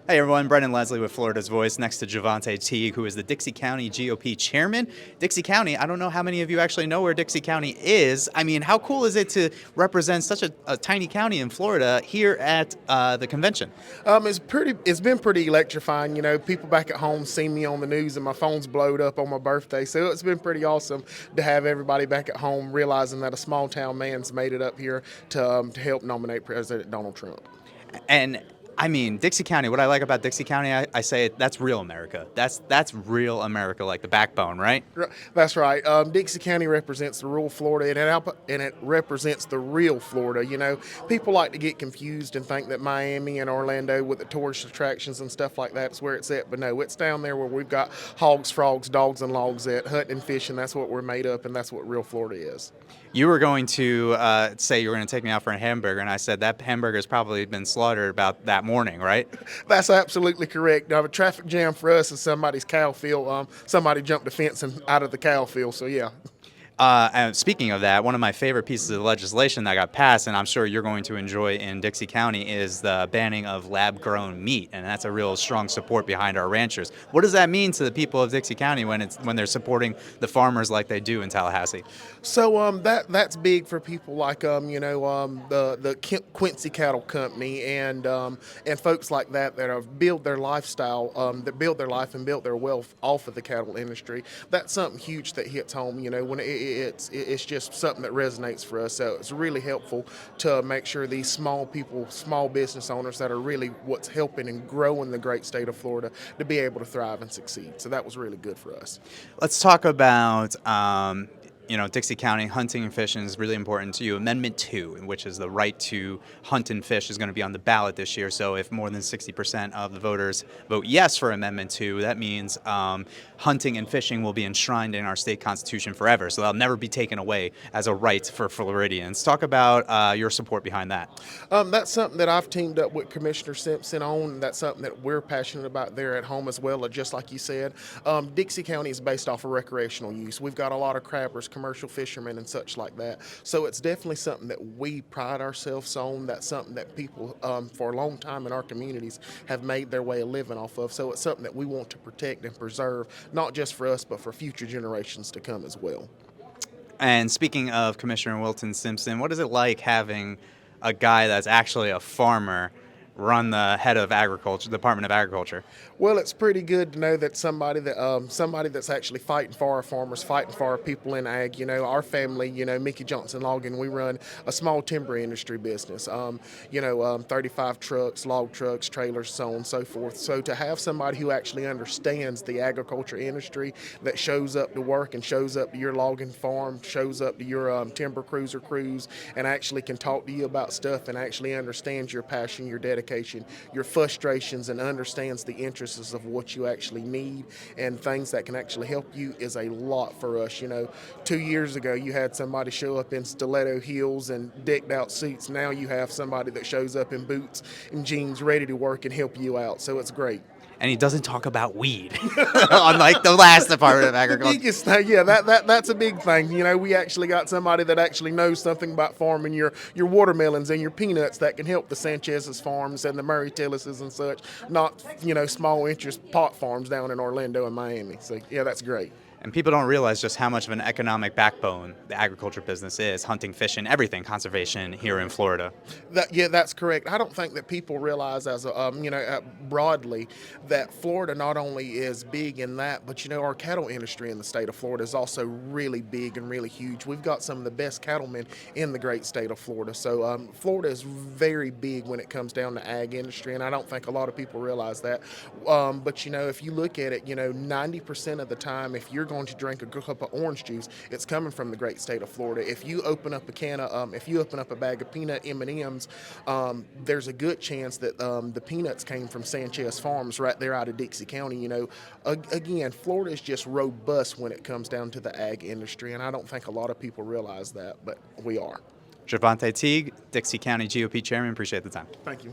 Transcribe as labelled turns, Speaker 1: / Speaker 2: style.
Speaker 1: Hey everyone, Brendan Leslie with Florida's Voice next to Jovante Teague, who is the Dixie County GOP chairman. Dixie County, I don't know how many of you actually know where Dixie County is. I mean, how cool is it to represent such a tiny county in Florida here at the convention?
Speaker 2: It's been pretty electrifying. People back at home see me on the news, and my phone's blowed up on my birthday. So it's been pretty awesome to have everybody back at home realizing that a small town man's made it up here to help nominate President Donald Trump.
Speaker 1: And I mean, Dixie County, what I like about Dixie County, I say that's real America. That's real America, like the backbone, right?
Speaker 2: That's right. Dixie County represents the rural Florida, and it represents the real Florida. People like to get confused and think that Miami and Orlando, with the tourist attractions and stuff like that, is where it's at. But no, it's down there where we've got hogs, frogs, dogs, and logs at hunting and fishing. That's what we're made up, and that's what real Florida is.
Speaker 1: You were going to say you were going to take me out for a hamburger, and I said that hamburger's probably been slaughtered about that morning, right?
Speaker 2: That's absolutely correct. Now, a traffic jam for us is somebody's cow field. Somebody jumped the fence and out of the cow field, so yeah.
Speaker 1: And speaking of that, one of my favorite pieces of legislation that got passed, and I'm sure you're going to enjoy in Dixie County, is the banning of lab-grown meat, and that's a real strong support behind our ranchers. What does that mean to the people of Dixie County when they're supporting the farmers like they do in Tallahassee?
Speaker 2: So that's big for people like the Quincy Cattle Company and folks like that have built their lifestyle, that build their life and built their wealth off of the cattle industry. That's something huge that hits home. When it's just something that resonates for us. So it's really helpful to make sure these small people, small business owners that are really what's helping and growing the great state of Florida to be able to thrive and succeed. So that was really good for us.
Speaker 1: Let's talk about Dixie County hunting and fishing is really important to you. Amendment 2, which is the right to hunt and fish, is going to be on the ballot this year. So if more than 60% of the voters vote yes for Amendment 2, that means hunting and fishing will be enshrined in our state constitution forever. So they'll never be taken away as a right for Floridians. Talk about your support behind that.
Speaker 2: That's something that I've teamed up with Commissioner Simpson on. That's something that we're passionate about there at home as well. Just like you said, Dixie County is based off of recreational use. We've got a lot of crabbers, commercial fishermen, and such like that. So it's definitely something that we pride ourselves on. That's something that people for a long time in our communities have made their way of living off of. So it's something that we want to protect and preserve, not just for us, but for future generations to come as well.
Speaker 1: And speaking of Commissioner Wilton Simpson, what is it like having a guy that's actually a farmer run the head of agriculture, Department of Agriculture?
Speaker 2: Well, it's pretty good to know that somebody that's actually fighting for our farmers, fighting for our people in ag. Our family, Mickey Johnson Logging, we run a small timber industry business. 35 trucks, log trucks, trailers, so on and so forth. So to have somebody who actually understands the agriculture industry, that shows up to work and shows up to your logging farm, shows up to your timber cruiser cruise, and actually can talk to you about stuff and actually understands your passion, your dedication, your frustrations, and understands the interests of what you actually need and things that can actually help you is a lot for us. 2 years ago you had somebody show up in stiletto heels and decked out suits. Now you have somebody that shows up in boots and jeans ready to work and help you out. So it's great.
Speaker 1: And he doesn't talk about weed, unlike the last Department of Agriculture.
Speaker 2: Biggest thing, yeah, that's a big thing. We actually got somebody that actually knows something about farming your watermelons and your peanuts that can help the Sanchez's farms and the Murray Tillises and such, not small interest pot farms down in Orlando and Miami. So yeah, that's great.
Speaker 1: And people don't realize just how much of an economic backbone the agriculture business is, hunting, fishing, everything, conservation here in Florida.
Speaker 2: That's correct. I don't think that people realize broadly that Florida not only is big in that, but our cattle industry in the state of Florida is also really big and really huge. We've got some of the best cattlemen in the great state of Florida. So Florida is very big when it comes down to ag industry, and I don't think a lot of people realize that. But if you look at it, 90% of the time, if you're going to drink a cup of orange juice, it's coming from the great state of Florida. If you open up a bag of peanut M&Ms, there's a good chance that the peanuts came from Sanchez Farms right there out of Dixie County. Again, Florida is just robust when it comes down to the ag industry, and I don't think a lot of people realize that, but we are.
Speaker 1: Jovante Teague, Dixie County GOP Chairman, appreciate the time.
Speaker 2: Thank you.